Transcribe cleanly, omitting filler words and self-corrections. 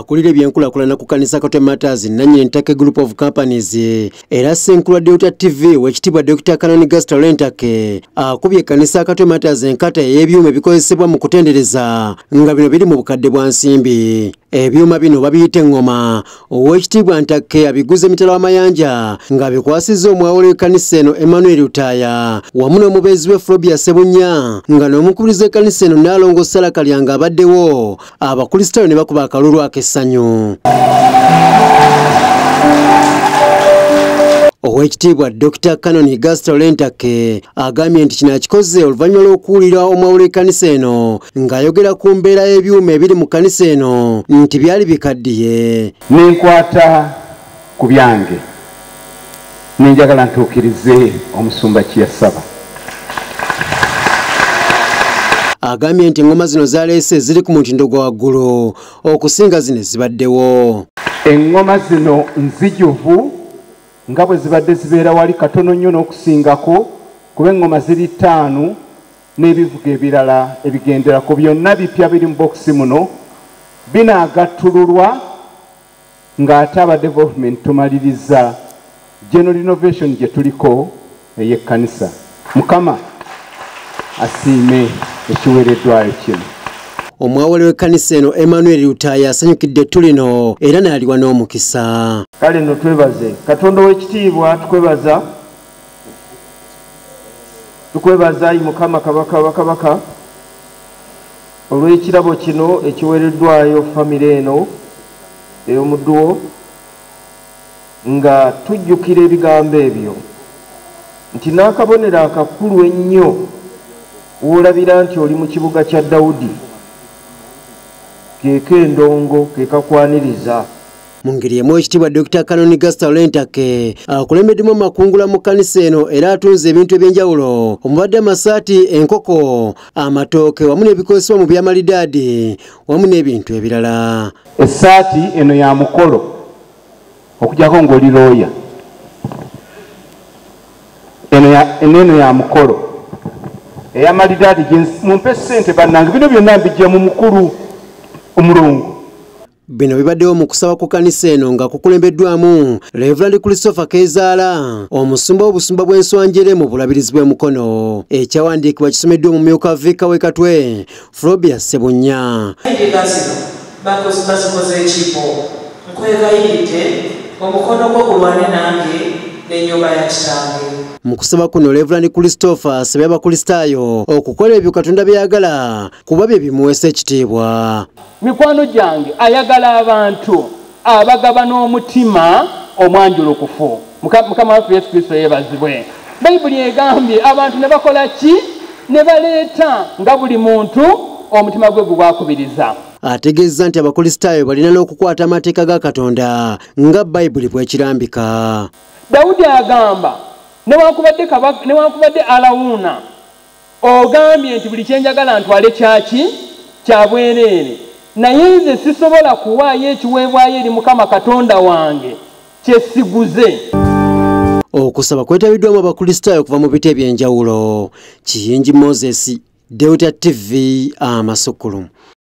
akulira ebyenkulakulana ku Kkanisa Katwe Matters nannyini Ntake Group of Companies era Ssenkulu wa Deuta TV Owek.Dr.Can.Gaster Ntake akubye Kkanisa Katwe Matters enkata y'ebyuma ebikozesebwa mu kutendereza nga bino biri mu bukadde bwa nsimbi. Ebyuma bino babiyita Engoma. Owek.Dr. Ntake abiguze mitala w'amayanja nga bikwasizza omwawule w'ekkanisa eno Emmanuel Lutaya wamu n'omubeezi we Frobia Ssebunya nga n'omukubiriza ekkanisa eno Nnaalongo Sala Kalyanga abaddewo abakristaayo ne bakuba akalulu ak'essanyu. Owek.Dr.Can.Gaster Ntake agambye nti kino akikoze oluvannyuma lw'okuwulira omwawule w'ekkanisa eno ng'ayogera ku mbeera y'ebyuma ebiri mu kkanisa eno nti byali bikaddiye. Nenkwata ku byange nenjagala ntuukirize omusumba kye yasaba. Agambye nti engoma zino zaleese ziri ku mutindo gwa waggulu okusinga zino ezibaddewo. Engoma zino nzijuvu nga bwe zibadde zibeera wali katono nnyo n'okusingako kuba engoma ziri 5 n'ebivuga ebirala ebigenderako byonna bipya biri mu bokisi muno binaagattululwa ng'ate aba development tumaliriza general innovation gye tuliko ey'ekkanisa. Mukama asiime ekiweereddwayo kino. Omwawule w'ekkanisa eno Emmanuel Lutaya asanyukidde tulino era n'aliwa n'omukisa. Kale nno twebaze Katonda w'ekitiibwa tukwebaza ayi Mukama kabaka olw'ekirabo kino ekiweereddwayo famire eno ey'omudduwo nga tujjukira ebigambo ebyo nti n'akabonero akakulu ennyo w'olabira nti oli mu kibuga kya Dawudi keeka endongo keekakwaniriza. Mu ngeri emu Owek.Dr.Can.Gaster Ntake akulembeddemu amakungula mu kkanisa eno era atunze ebintu eby'enjawulo omubadde amasaati, enkoko, amatooke wamu n'ebikozesebwa mu by'amalidaadi wamu n'ebintu ebirala. Essaati eno ya mukolo okugyako ng'oli looya. Eno ya mukolo ey'amalidaadi mumpe ssente bannange bino byonna mbijja mu mukulu omulungu. Bino bibaddewo mu kusaba ku kkanisa eno nga kukulembeddwamu Reverend Christopher Kezaala omusumba w'obusumba bw'enswanjere mu bulabirizi bw'emukono. Ekyawandiikibwa kisomeddwa omumyuka wa Vicar w'e Katwe Frobia Ssebunya. Bakoze ekipo nkwegayiride omukono gwo gulwane nange n'ennyumba ya kitange. Mu kusaba kuno Reverend Christopher asabye abakristaayo okukola ebyo Katonda byagala kuba bye bimuweesa ekitiibwa. Mikwano gyange ayagala abantu abagaba n'omutima omwanjulukufu. Mukama waffe Yesu Kristo yeebazibwe. Bayibuli egambye abantu ne bakola ki? Ne baleeta nga buli muntu omutima gwe gwakubiriza. Ategeeza nti abakristaayo balina n'okukwata amateeka ga Katonda nga Bayibuli bw'ekirambika. Dawudi agamba newankubadde alawuna ogambye nti buli kyenjagala ntwale kyaki kya bwereere naye nze sisobola kuwaayo ekiweebwayo eri Mukama Katonda wange kyesiguze. Okusaba kwetabiddwamu abakristaayo kuva mu biti eby'enjawulo. Kiyingi Moses, Deuta TV Amasukulu.